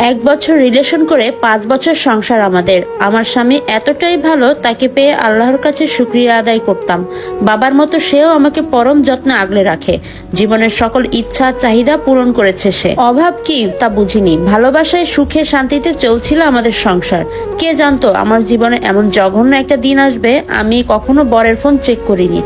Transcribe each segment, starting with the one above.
1 বছর রিলেশন করে 5 বছর সংসার আমাদের। আমার স্বামী এতটাই ভালো, তাকে পেয়ে আল্লাহর কাছে শুকরিয়া আদায় করতাম। বাবার মতো সেও আমাকে পরম যত্নে আগলে রাখে। জীবনের সকল ইচ্ছা চাহিদা পূরণ করেছে সে। অভাব কি তা বুঝিনি। ভালোবাসায় সুখে শান্তিতে চলছিল আমাদের সংসার। কে জানতো আমার জীবনে এমন জঘন্য একটা দিন আসবে। আমি কখনো বরের ফোন চেক করিনি।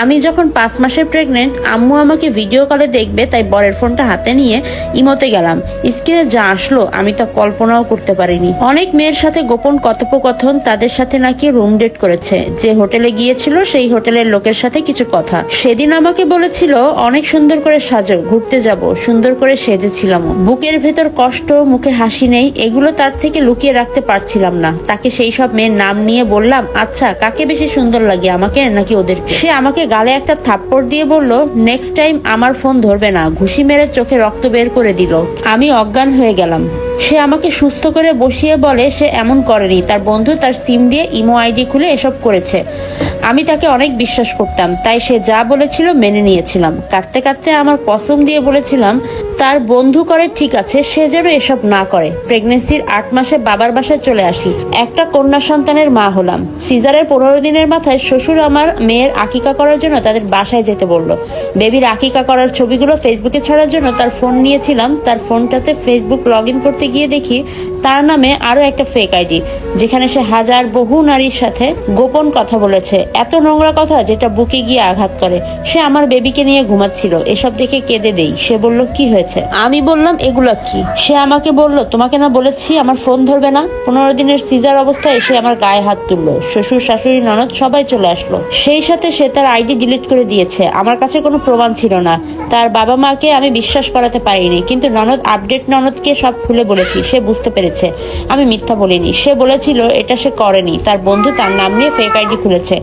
আমি যখন 5 মাসের প্রেগনেন্ট, আম্মু আমাকে ভিডিও কলে দেখবে তাই বরের ফোনটা হাতে নিয়ে ইমোতে গেলাম। স্ক্রিনে যা আসলো আমি তা কল্পনাও করতে পারিনি। অনেক মেয়ের সাথে গোপন কথোপকথন, তাদের সাথে নাকি রুম ডেট করেছে। যে হোটেলে গিয়েছিল সেই হোটেলের লোকের সাথে কিছু কথা। সেদিন আমাকে বলেছিল অনেক সুন্দর করে সাজো, ঘুরতে যাব। সুন্দর করে সেজেছিলাম। বুকের ভেতর কষ্ট, মুখে হাসি নেই, এগুলো তার থেকে লুকিয়ে রাখতে পারছিলাম না। তাকে সেই সব মেয়ের নাম নিয়ে বললাম, আচ্ছা কাকে বেশি সুন্দর লাগে, আমাকে নাকি ওদের? সে আমাকে গালে একটা থাপ্পড় দিয়ে বলল, নেক্সট টাইম আমার ফোন ধরবে না। ঘুষি মেরে চোখে রক্ত বের করে দিল। আমি অজ্ঞান হয়ে গেলাম। সে আমাকে সুস্থ করে বসিয়ে বলে সে এমন করেনি, তার বন্ধু তার সিম দিয়ে ইমো আইডি খুলে এসব করেছে। আমি তাকে অনেক বিশ্বাস করতাম, তাই সে যা বলেছিল মেনে নিয়েছিলাম। কাঁদতে কাঁদতে আমার কসম দিয়ে বলেছিলাম তার বন্ধু করে ঠিক আছে, সে যেন এসব না করে। প্রেগনেন্সির 8 মাসে বাবার বাসায় চলে আসি। একটা কন্যা সন্তানের মা হলাম। সিজারের 15 দিনের মাথায় শ্বশুর আমার মেয়ের আকিকা করার জন্য তাদের বাসায় যেতে বলল। বেবির আকিকা করার ছবিগুলো ফেসবুকে ছাড়ার জন্য তার ফোন নিয়েছিলাম। তার ফোনটাতে ফেসবুক লগ ইন করতে গিয়ে দেখি তার নামে আরো একটা ফেক আইডি, যেখানে সে বহু নারীর সাথে গোপন কথা বলেছে। এত নোংরা কথা যেটা বুকে গিয়ে আঘাত করে। সে আমার বেবিকে নিয়ে ঘুমাচ্ছিল। এসব দেখে কেঁদে দেই। সে বলল কি হয়েছে? আমি বললাম এগুলো কি? সে আমাকে বলল তোমাকে না বলেছি আমার ফোন ধরবে না? 15 দিনের সিজার অবস্থায় সে আমার গায়ে হাত তুললো। শ্বশুর শাশুড়ি ননদ সবাই চলে আসলো। সেই সাথে সে তার আইডি ডিলিট করে দিয়েছে। আমার কাছে কোনো প্রমাণ ছিল না। তার বাবা মাকে আমি বিশ্বাস করাতে পারিনি, কিন্তু ননদকে সব খুলে বলেছি। সে বুঝতে পেরেছে আমি মিথ্যা বলিনি। সে বলেছিল এটা সে করেনি, তার বন্ধু তার নাম নিয়ে ফেক আইডি খুলেছে,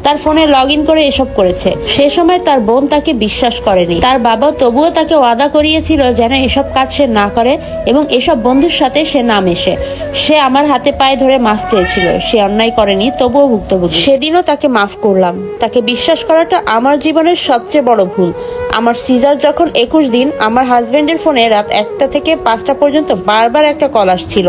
তার ফোনে লগ ইন করে এসব করেছে। সে সময় তার বোন তাকে বিশ্বাস করেনি। তার বাবা তবুও তাকে ওয়াদা করিয়েছিল যেন এসব কাজ সে না করে এবং এসব বন্ধুর সাথে সে না মেশে। সে আমার হাতে পায়ে ধরে মাফ চেয়েছিল। সে অন্যায় করেনি, তবুও ভুক্তভোগী। সেদিনও তাকে মাফ করলাম। তাকে বিশ্বাস করাটা আমার জীবনের সবচেয়ে বড় ভুল। আমার সিজার যখন 21 দিন, আমার হাজবেন্ডের ফোনে রাত 1টা থেকে 5টা পর্যন্ত বারবার একটা কল আসছিল।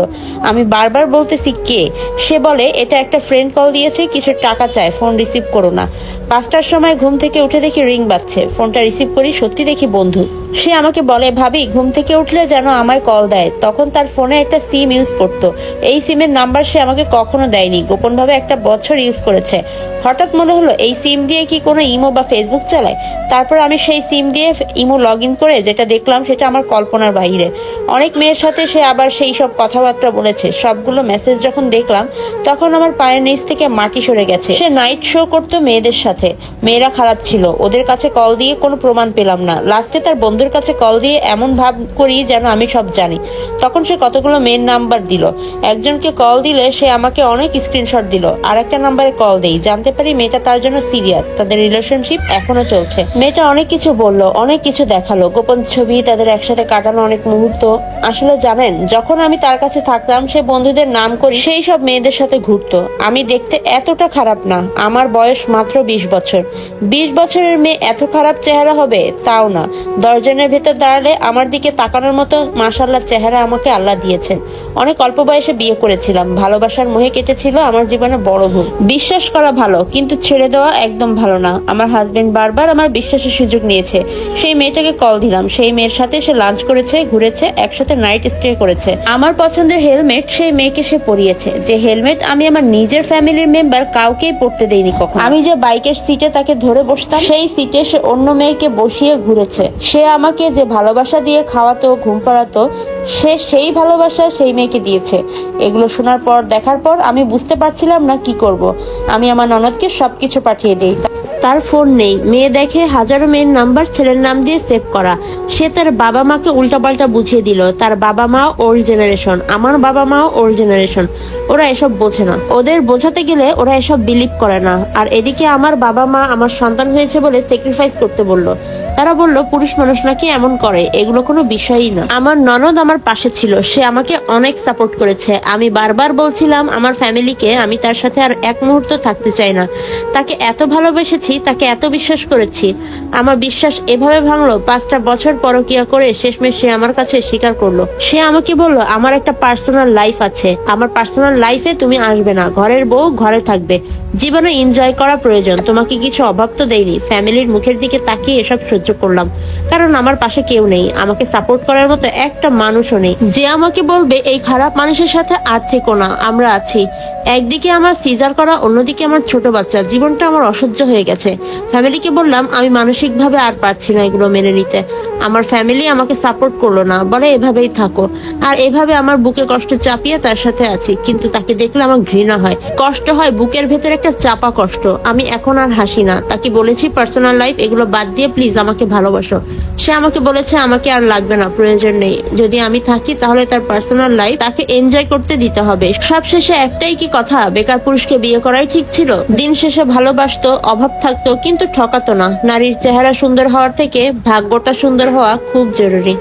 আমি বারবার বলতেছি কে? সে বলে এটা একটা ফ্রেন্ড কল দিয়েছে, কিছু টাকা চায়, ফোন রিসিভ করো না। 5টার সময় ঘুম থেকে উঠে দেখি রিং বাজছে। ফোনটা রিসিভ করি, সত্যি দেখি বন্ধু। সে আমাকে বলে ভাবি ঘুম থেকে উঠলে যেন আমায় কল দেয়। তখন তার ফোনে একটা সিম ইউজ করতো। এই সিমের নাম্বার সে আমাকে কখনো দেয়নি। গোপনভাবে 1 বছর ইউজ করেছে। হঠাৎ মনে হলো এই সিম দিয়ে কি কোনো ইমো বা ফেসবুক চালায়। তারপর আমি সেই সিম দিয়ে ইমো লগ ইন করে যেটা দেখলাম সেটা আমার কল্পনার বাইরে। অনেক মেয়ের সাথে সে আবার সেই সব কথাবার্তা বলেছে। সবগুলো মেসেজ যখন দেখলাম তখন আমার পায়ের নিচ থেকে মাটি সরে গেছে। সে নাইট শো করতো মেয়েদের সাথে। মেয়েরা খারাপ ছিল। ওদের কাছে কল দিয়ে কোনো প্রমাণ পেলাম না। লাস্টে তার বন্ধুর কাছে কল দিয়ে এমন ভাব করি যেন আমি সব জানি। তখন সে কতগুলো মেয়ের নাম্বার দিল। একজনকে কল দিলে সে আমাকে অনেক স্ক্রিনশট দিল। আর একটা নাম্বারে কল দেই, জানতে পারি মেয়েটা তার জন্য সিরিয়াস। তাদের রিলেশনশিপ এখনো চলছে। মেয়েটা অনেক কিছু বলল, অনেক কিছু দেখালো, গোপন ছবি, তাদের একসাথে কাটানো অনেক মুহূর্ত। আসলে জানেন, যখন আমি তার কাছে থাকতাম সে বন্ধুদের নাম করি সেই সব মেয়েদের সাথে ঘুরতো। আমি দেখতে এতটা খারাপ না। আমার বয়স মাত্র 20 বছর। 20 বছরের মেয়ে এত খারাপ চেহারা হবে তাও না। দর্জনের ভেতর দাঁড়ালে আমার দিকে তাকানোর মতো মাশাআল্লাহ চেহারা আমাকে আল্লাহ দিয়েছেন। অনেক অল্প বয়সে বিয়ে করেছিলাম। ভালোবাসার মোহে কেটেছিল আমার জীবনে বড় ভুল। বিশ্বাস করা ভালো, কিন্তু ছেড়ে দেওয়া একদম ভালো না। আমার হাজবেন্ড বারবার আমার বিশ্বাসের সুযোগ নিয়েছে। সেই মেয়েটাকে কল দিলাম। সেই মেয়ের সাথে সে লাঞ্চ করেছে, ঘুরেছে, একসাথে নাইট স্টে করেছে। আমার পছন্দের হেলমেট সেই মেয়েকে সে পরিয়েছে, যে হেলমেট আমি আমার নিজের ফ্যামিলির মেম্বার কাউকেই পড়তে দেইনি কখনো। আমি যে বাইকের সিটে তাকে ধরে বসতাম সেই সিটে সে অন্য মেয়েকে বসিয়ে ঘুরেছে। সে আমাকে যে ভালোবাসা দিয়ে খাওয়াতো, ঘুম পাড়াতো, সে সেই ভালোবাসা সেই মেয়েকে দিয়েছে। এগুলো শোনার পর, দেখার পর আমি বুঝতে পারছিলাম না কি করব। আমি আমার ননদকে সবকিছু পাঠিয়ে দেই। তার ফোন নেই। মেয়ে দেখে হাজারো মেয়ের নাম্বার ছেলের নাম দিয়ে সেভ করা। সে তার বাবা মাকে উল্টাপাল্টা বুঝিয়ে দিল। তার বাবা মা ওল্ড জেনারেশন, আমার বাবা মাও ওল্ড জেনারেশন। ওরা এসব বোঝে না। ওদের বোঝাতে গেলে ওরা এসব বিলিভ করে না। আর এদিকে আমার বাবা মা আমার সন্তান হয়েছে বলে স্যাক্রিফাইস করতে বলল। তারা বলল পুরুষ মানুষ নাকি এমন করে, এগুলো কোনো বিষয়ই না। আমার ননদ আমার পাশে ছিল, সে আমাকে অনেক সাপোর্ট করেছে। আমি বারবার বলছিলাম আমার ফ্যামিলিকে আমি তার সাথে আর এক মুহূর্ত থাকতে চাই না। তাকে এত ভালোবেসেছি, তাকে এত বিশ্বাস করেছি। আমার বিশ্বাস এভাবে ভাঙলো 5টা বছর পরকিয়া করে শেষমেশ সে আমার কাছে স্বীকার করলো। সে আমাকে বলল আমার একটা পার্সোনাল লাইফ আছে, আমার পার্সোনাল লাইফে তুমি আসবে না, ঘরের বউ ঘরে থাকবে, জীবনে এনজয় করা প্রয়োজন, তোমাকে কিছু অভাব তো দেয়নি। ফ্যামিলির মুখের দিকে তাকিয়ে এসব সহ্য করলাম, কারণ আমার পাশে কেউ নেই, আমাকে সাপোর্ট করার মতো একটা মানুষও নেই যে আমাকে বলবে এই খারাপ মানুষের সাথে আর থেকো না, আমরা আছি। একদিকে আমার সিজার করা, অন্যদিকে আমার ছোট বাচ্চা, জীবনটা আমার অসহ্য হয়ে গেছে। ফ্যামিলিকে বললাম আমি মানসিকভাবে আর পারছি না এগুলো মেনে নিতে। আমার ফ্যামিলি আমাকে সাপোর্ট করলো না, বলে এভাবেই থাকো। আর এভাবে আমার বুকে কষ্ট চাপিয়ে তার সাথে আছি, কিন্তু তাকে দেখলে আমার ঘৃণা হয়, কষ্ট হয়, বুকের ভেতরে একটা চাপা কষ্ট। আমি এখন আর হাসি না। তাকে বলেছি পার্সোনাল লাইফ এগুলো বাদ দিয়ে প্লিজ আমাকে ভালোবাসো। সে আমাকে বলেছে আমাকে আর লাগবে না, প্রয়োজন নেই। যদি আমি থাকি তাহলে তার পার্সোনাল লাইফ তাকে এনজয় করতে দিতে হবে। সবশেষে একটাই কি কথা, বেকার পুরুষকে বিয়ে করাই ঠিক ছিল। দিন শেষে ভালোবাসতো, অভাব থাকতো, কিন্তু ঠকাতো না। নারীর চেহারা সুন্দর হওয়ার থেকে ভাগ্যটা সুন্দর হওয়া খুব জরুরি।